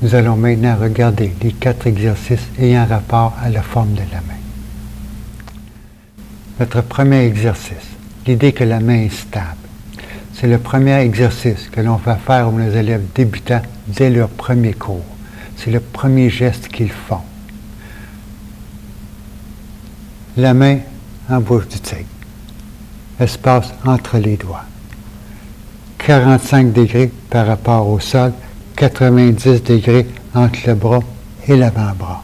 Nous allons maintenant regarder les 4 exercices ayant rapport à la forme de la main. Notre premier exercice, l'idée que la main est stable. C'est le premier exercice que l'on va faire aux élèves débutants dès leur premier cours. C'est le premier geste qu'ils font. La main en bouche du tigre. Espace entre les doigts. 45 degrés par rapport au sol, 90 degrés entre le bras et l'avant-bras.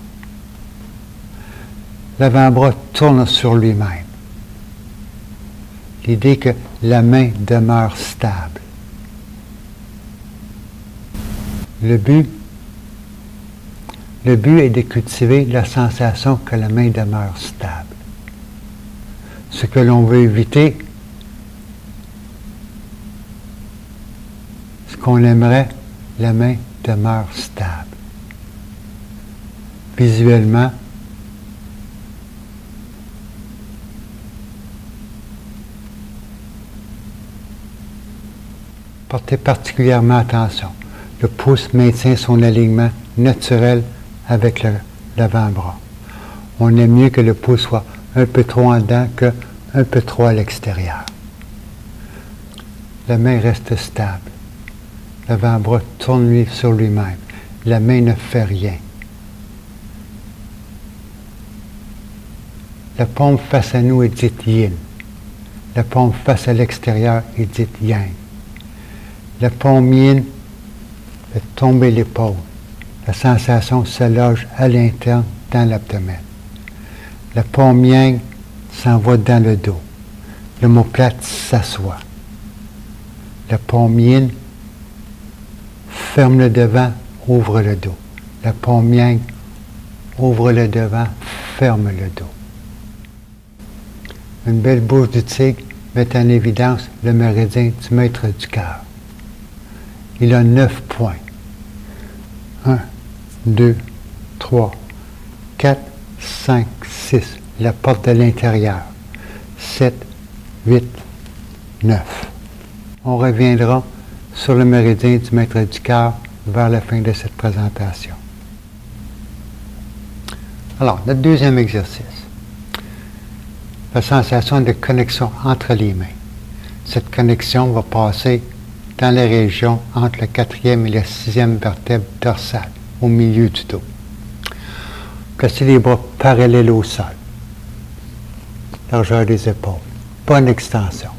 L'avant-bras tourne sur lui-même. L'idée que la main demeure stable. Le but est de cultiver la sensation que la main demeure stable. Ce que l'on veut éviter, ce qu'on aimerait, la main demeure stable. Visuellement, portez particulièrement attention. Le pouce maintient son alignement naturel avec l'avant-bras. On aime mieux que le pouce soit un peu trop en dedans qu'un peu trop à l'extérieur. La main reste stable. L'avant-bras tourne sur lui-même. La main ne fait rien. La paume face à nous est dite yin. La paume face à l'extérieur est dite yang. La paume yin fait tomber l'épaule. La sensation se loge à l'interne dans l'abdomen. La paume yang s'envoie dans le dos. L'omoplate s'assoit. La paume yin ferme le devant, ouvre le dos. La paume yang ouvre le devant, ferme le dos. Une belle bouche du tigre met en évidence le méridien du maître du cœur. Il a 9 points. 1, 2, 3, 4, 5, 6. La porte de l'intérieur. 7, 8, 9. On reviendra sur le méridien du maître du cœur vers la fin de cette présentation. Alors, notre deuxième exercice. La sensation de connexion entre les mains. Cette connexion va passer dans la région entre la 4e et la 6e vertèbre dorsale, au milieu du dos. Placez les bras parallèles au sol. Largeur des épaules. Bonne extension.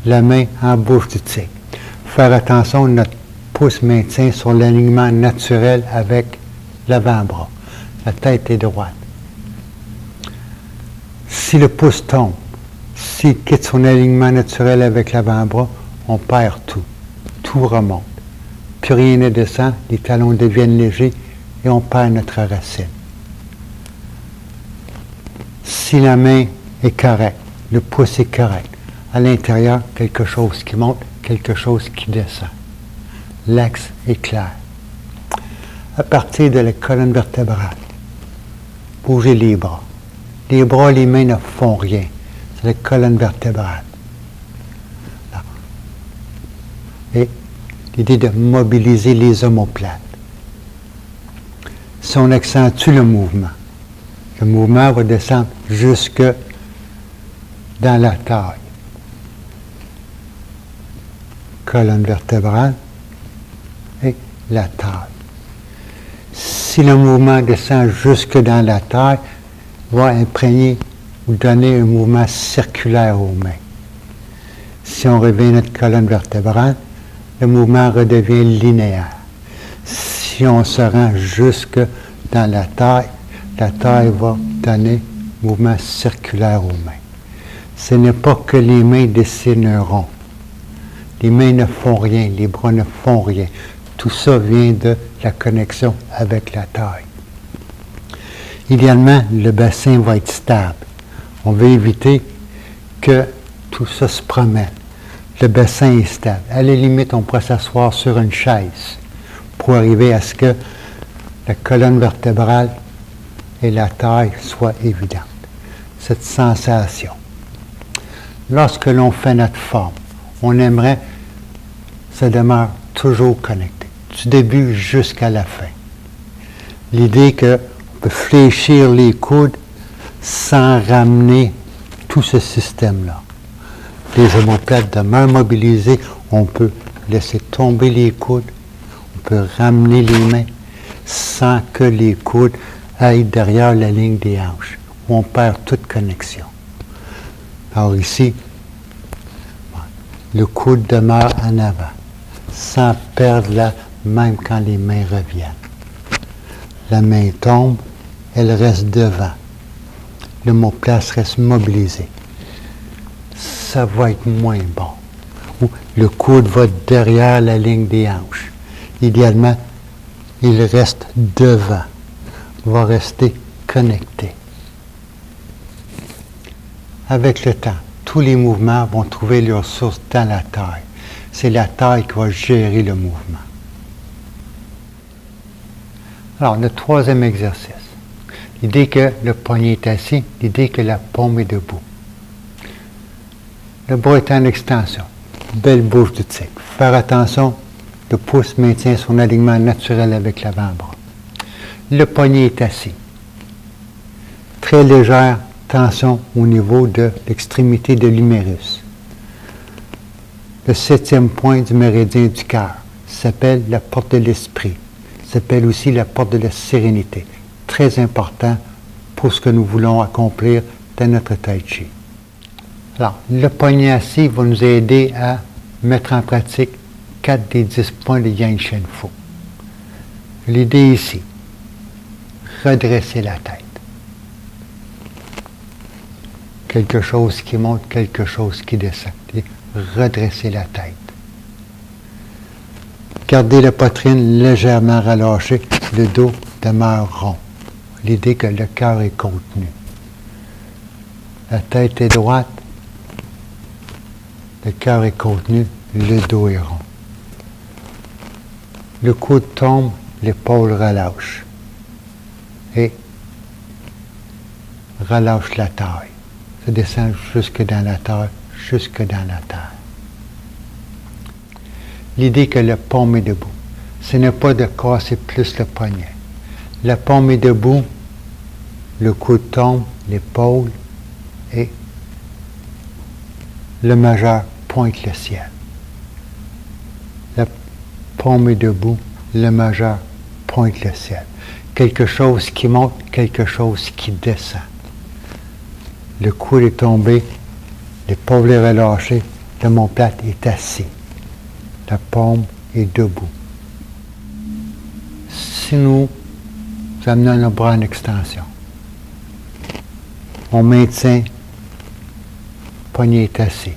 La main en bouche du tigre. Faire attention, notre pouce maintient son alignement naturel avec l'avant-bras. La tête est droite. Si le pouce tombe, s'il quitte son alignement naturel avec l'avant-bras, on perd tout. Tout remonte. Plus rien ne descend, les talons deviennent légers et on perd notre racine. Si la main est correcte, le pouce est correct, à l'intérieur, quelque chose qui monte, quelque chose qui descend. L'axe est clair. À partir de la colonne vertébrale, bougez les bras. Les bras, les mains ne font rien. C'est la colonne vertébrale. Là. Et l'idée de mobiliser les omoplates. Si on accentue le mouvement va descendre jusque dans la taille. Colonne vertébrale et la taille. Si le mouvement descend jusque dans la taille, va imprégner ou donner un mouvement circulaire aux mains. Si on revient notre colonne vertébrale, le mouvement redevient linéaire. Si on se rend jusque dans la taille va donner mouvement circulaire aux mains. Ce n'est pas que les mains dessinent un rond. Les mains ne font rien, les bras ne font rien. Tout ça vient de la connexion avec la taille. Idéalement, le bassin va être stable. On veut éviter que tout ça se promène. Le bassin est stable. À la limite, on pourrait s'asseoir sur une chaise pour arriver à ce que la colonne vertébrale et la taille soient évidentes. Cette sensation. Lorsque l'on fait notre forme, on aimerait que ça demeure toujours connecté, du début jusqu'à la fin. L'idée qu'on peut fléchir les coudes sans ramener tout ce système-là. Les omoplates demeurent mobilisées, on peut laisser tomber les coudes, on peut ramener les mains sans que les coudes aillent derrière la ligne des hanches, où on perd toute connexion. Alors ici, le coude demeure en avant, sans perdre là, même quand les mains reviennent. La main tombe, elle reste devant. L'omoplate reste mobilisée. Ça va être moins bon. Ou le coude va derrière la ligne des hanches. Idéalement, il reste devant, va rester connecté. Avec le temps, tous les mouvements vont trouver leur source dans la taille. C'est la taille qui va gérer le mouvement. Alors, le troisième exercice. L'idée que le poignet est assis, l'idée que la paume est debout. Le bras est en extension. Belle bouche du tigre. Faire attention, le pouce maintient son alignement naturel avec l'avant-bras. Le poignet est assis. Très légère tension au niveau de l'extrémité de l'humérus. Le 7e point du méridien du cœur s'appelle la porte de l'esprit. S'appelle aussi la porte de la sérénité. Très important pour ce que nous voulons accomplir dans notre tai chi. Alors, le poignet assis va nous aider à mettre en pratique 4 des 10 points de Yang Shen Fu. L'idée ici, redresser la tête. Quelque chose qui monte, quelque chose qui descend. Redresser la tête. Garder la poitrine légèrement relâchée, le dos demeure rond. L'idée que le cœur est contenu. La tête est droite, le cœur est contenu, le dos est rond. Le coude tombe, l'épaule relâche. Et relâche la taille. Ça descend jusque dans la terre, jusque dans la terre. L'idée que la paume est debout, ce n'est pas de casser plus le poignet. La paume est debout, le coude tombe, l'épaule et le majeur pointe le ciel. La paume est debout, le majeur pointe le ciel. Quelque chose qui monte, quelque chose qui descend. Le coude est tombé, l'épaule est relâchée, l'omoplate est assis. La paume est debout. Si nous amenons le bras en extension, on maintient, le poignet est assis.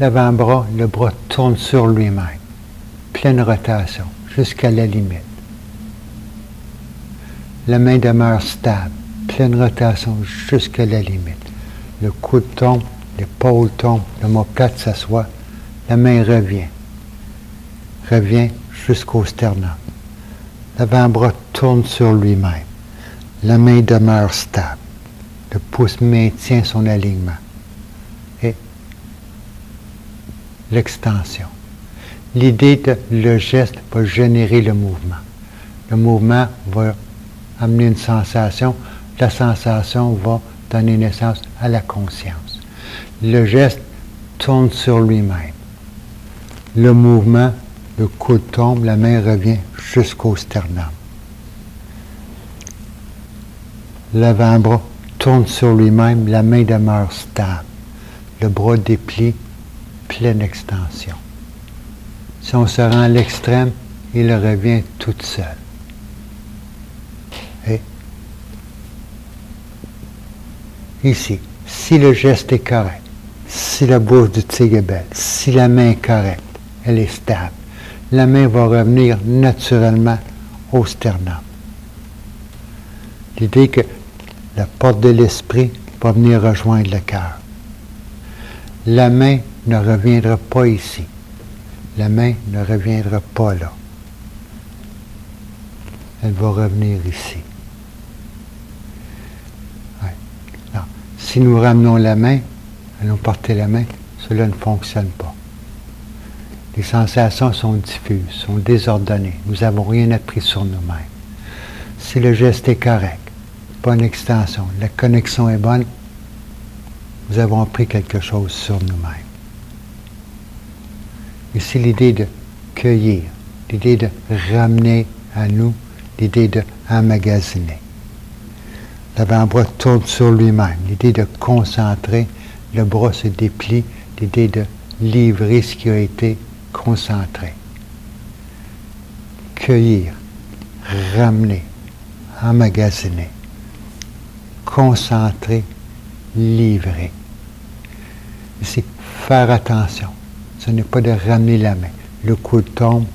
L'avant-bras, le bras tourne sur lui-même. Pleine rotation, jusqu'à la limite. La main demeure stable. Pleine rotation jusqu'à la limite. Le coude tombe, l'épaule tombe, l'omoplate s'assoit, la main revient. Revient jusqu'au sternum. L'avant-bras tourne sur lui-même. La main demeure stable. Le pouce maintient son alignement. Et l'extension. L'idée de le geste va générer le mouvement. Le mouvement va amener une sensation. La sensation va donner naissance à la conscience. Le geste tourne sur lui-même. Le mouvement, le coude tombe, la main revient jusqu'au sternum. L'avant-bras tourne sur lui-même, la main demeure stable. Le bras déplie, pleine extension. Si on se rend à l'extrême, il revient tout seul. Et ici, si le geste est correct, si la bouche du tigre est belle, si la main est correcte, elle est stable, la main va revenir naturellement au sternum. L'idée que la porte de l'esprit va venir rejoindre le cœur. La main ne reviendra pas ici. La main ne reviendra pas là. Elle va revenir ici. Ouais. Non. Si nous ramenons la main, allons porter la main, cela ne fonctionne pas. Les sensations sont diffuses, sont désordonnées. Nous n'avons rien appris sur nous-mêmes. Si le geste est correct, bonne extension, la connexion est bonne, nous avons appris quelque chose sur nous-mêmes. Ici, l'idée de cueillir, l'idée de ramener à nous, l'idée de emmagasiner. L'avant-bras tourne sur lui-même, l'idée de concentrer, le bras se déplie, l'idée de livrer ce qui a été concentré. Cueillir, ramener, emmagasiner, concentrer, livrer. Ici, faire attention. Ce n'est pas de ramener la main. Le coude tombe.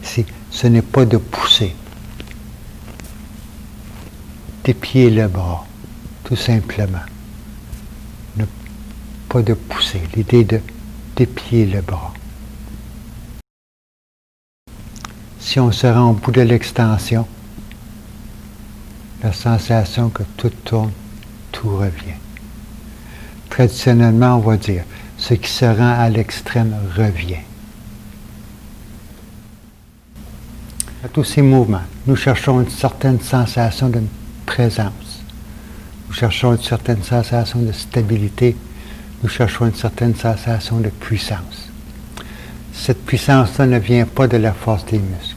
Ici, ce n'est pas de pousser. Déplier le bras, tout simplement. Ne pas de pousser. L'idée de déplier le bras. Si on se rend au bout de l'extension, la sensation que tout tourne, tout revient. Traditionnellement, on va dire, ce qui se rend à l'extrême revient. À tous ces mouvements, nous cherchons une certaine sensation de présence. Nous cherchons une certaine sensation de stabilité. Nous cherchons une certaine sensation de puissance. Cette puissance-là ne vient pas de la force des muscles.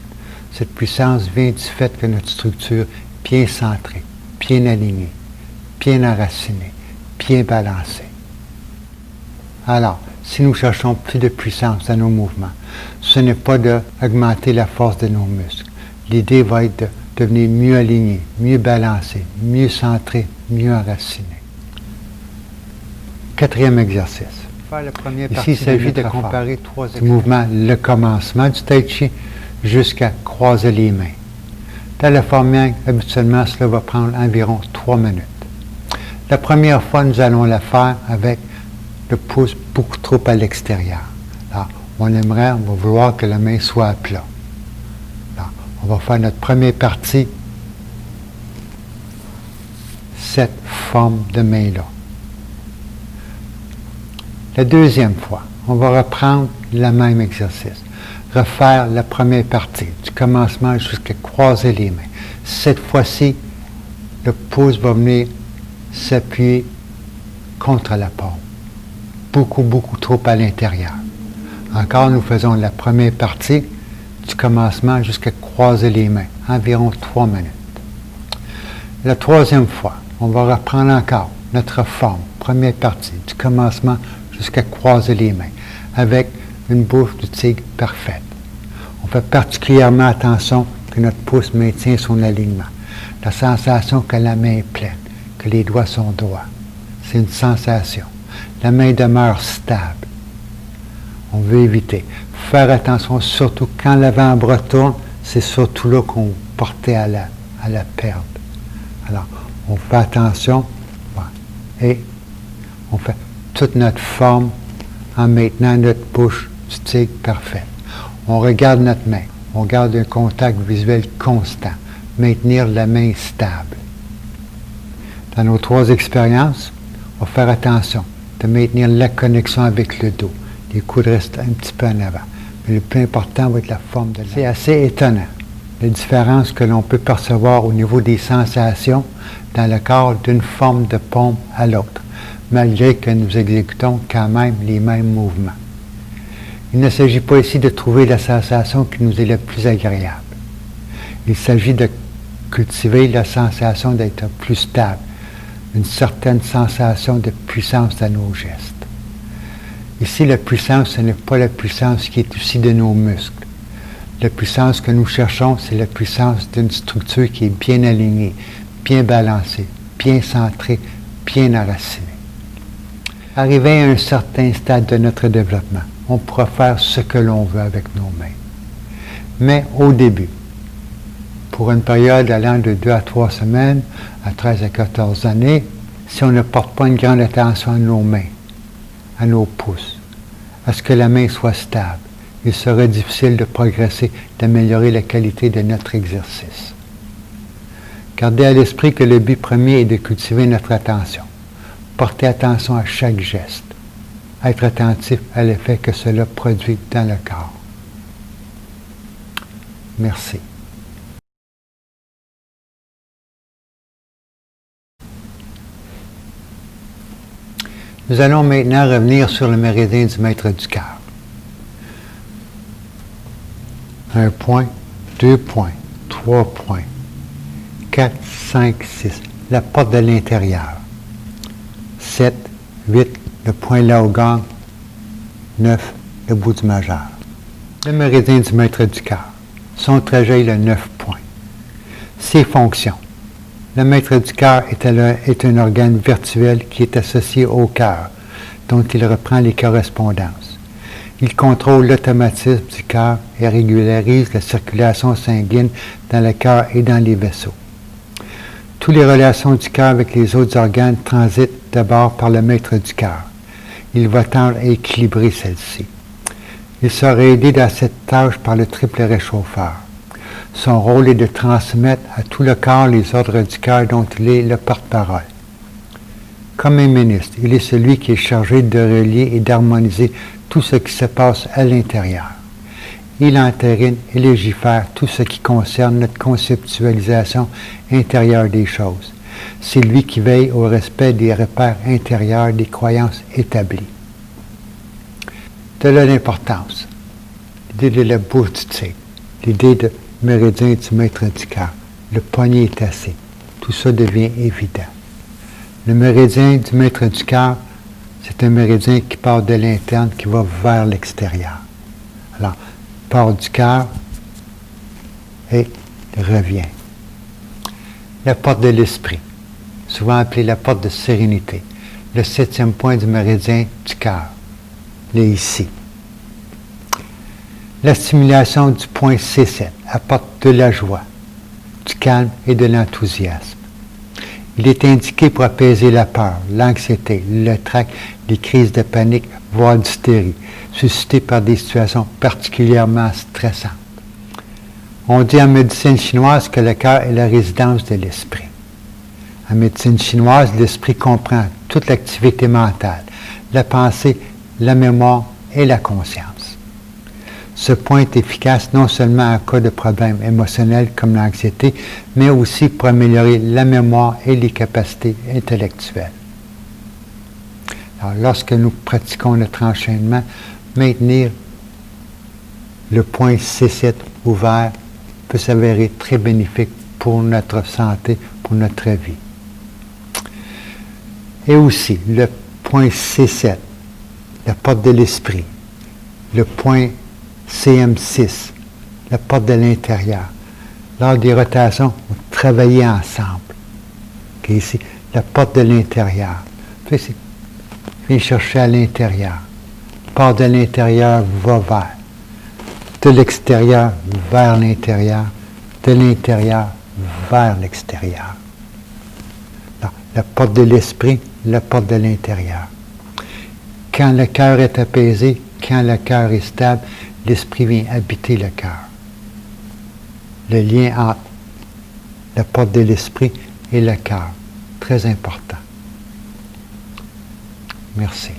Cette puissance vient du fait que notre structure est bien centrée, bien alignée, bien enracinée, bien balancée. Alors, si nous cherchons plus de puissance dans nos mouvements, ce n'est pas d'augmenter la force de nos muscles. L'idée va être de devenir mieux aligné, mieux balancé, mieux centré, mieux enraciné. Quatrième exercice. Ici, il s'agit de comparer trois mouvements, le commencement du Tai Chi jusqu'à croiser les mains. Dans la forme Yang, habituellement, cela va prendre environ 3 minutes. La première fois, nous allons la faire avec le pouce beaucoup trop à l'extérieur. Là, on va vouloir que la main soit à plat. Là, on va faire notre première partie, cette forme de main-là. La deuxième fois, on va reprendre le même exercice. Refaire la première partie, du commencement jusqu'à croiser les mains. Cette fois-ci, le pouce va venir s'appuyer contre la paume. Beaucoup, beaucoup trop à l'intérieur. Encore, nous faisons la première partie, du commencement jusqu'à croiser les mains, environ 3 minutes. La troisième fois, on va reprendre encore notre forme, première partie, du commencement jusqu'à croiser les mains, avec une bouche de tigre parfaite. On fait particulièrement attention que notre pouce maintient son alignement. La sensation que la main est pleine, que les doigts sont droits. C'est une sensation. La main demeure stable. On veut éviter. Faire attention, surtout quand l'avant-bras tourne, c'est surtout là qu'on portait à la perdre. Alors, on fait attention et on fait toute notre forme en maintenant notre bouche du tigre parfaite. On regarde notre main. On garde un contact visuel constant. Maintenir la main stable. Dans nos 3 expériences, on va faire attention de maintenir la connexion avec le dos. Les coudes restent un petit peu en avant. Mais le plus important va être la forme de la main. C'est assez étonnant, la différence que l'on peut percevoir au niveau des sensations dans le corps d'une forme de paume à l'autre, malgré que nous exécutons quand même les mêmes mouvements. Il ne s'agit pas ici de trouver la sensation qui nous est la plus agréable. Il s'agit de cultiver la sensation d'être plus stable, une certaine sensation de puissance dans nos gestes. Ici, la puissance, ce n'est pas la puissance qui est aussi de nos muscles. La puissance que nous cherchons, c'est la puissance d'une structure qui est bien alignée, bien balancée, bien centrée, bien enracinée. Arrivé à un certain stade de notre développement, on pourra faire ce que l'on veut avec nos mains. Mais au début, pour une période allant de 2 à 3 semaines, à 13 à 14 années, si on ne porte pas une grande attention à nos mains, à nos pouces, à ce que la main soit stable, il sera difficile de progresser, d'améliorer la qualité de notre exercice. Gardez à l'esprit que le but premier est de cultiver notre attention. Porter attention à chaque geste. Être attentif à l'effet que cela produit dans le corps. Merci. Nous allons maintenant revenir sur le méridien du maître du cœur. 1 point, 2 points, 3 points, 4, 5, 6. La porte de l'intérieur. 7, 8, le point Laogang. 9, le bout du majeur. Le méridien du maître du cœur. Son trajet est le 9 points. Ses fonctions. Le maître du cœur est un organe virtuel qui est associé au cœur, dont il reprend les correspondances. Il contrôle l'automatisme du cœur et régularise la circulation sanguine dans le cœur et dans les vaisseaux. Toutes les relations du cœur avec les autres organes transitent d'abord par le maître du cœur. Il va tendre à équilibrer celle-ci. Il sera aidé dans cette tâche par le triple réchauffeur. Son rôle est de transmettre à tout le corps les ordres du cœur dont il est le porte-parole. Comme un ministre, il est celui qui est chargé de relier et d'harmoniser tout ce qui se passe à l'intérieur. Il entérine et légifère tout ce qui concerne notre conceptualisation intérieure des choses. C'est lui qui veille au respect des repères intérieurs des croyances établies. De là l'importance, l'idée de la bouche du tigre, l'idée de méridien du maître du cœur, le poignet est assez. Tout ça devient évident. Le méridien du maître du cœur, c'est un méridien qui part de l'interne, qui va vers l'extérieur. Alors, part du cœur et revient. La porte de l'esprit, souvent appelée la porte de sérénité, le 7e point du méridien du cœur. Il est ici. La stimulation du point C7 apporte de la joie, du calme et de l'enthousiasme. Il est indiqué pour apaiser la peur, l'anxiété, le trac, les crises de panique, voire d'hystérie, suscitées par des situations particulièrement stressantes. On dit en médecine chinoise que le cœur est la résidence de l'esprit. En médecine chinoise, l'esprit comprend toute l'activité mentale, la pensée, la mémoire et la conscience. Ce point est efficace non seulement en cas de problèmes émotionnels comme l'anxiété, mais aussi pour améliorer la mémoire et les capacités intellectuelles. Alors, lorsque nous pratiquons notre enchaînement, maintenir le point C7 ouvert peut s'avérer très bénéfique pour notre santé, pour notre vie. Et aussi, le point C7, la porte de l'esprit, le point CM6, la porte de l'intérieur. Lors des rotations, vous travaillez ensemble. Okay, ici, la porte de l'intérieur. Ici, viens chercher à l'intérieur. Porte de l'intérieur va vers. De l'extérieur vers l'intérieur. De l'intérieur vers l'extérieur. La porte de l'esprit, la porte de l'intérieur. Quand le cœur est apaisé, quand le cœur est stable, l'esprit vient habiter le cœur. Le lien entre la porte de l'esprit et le cœur, très important. Merci.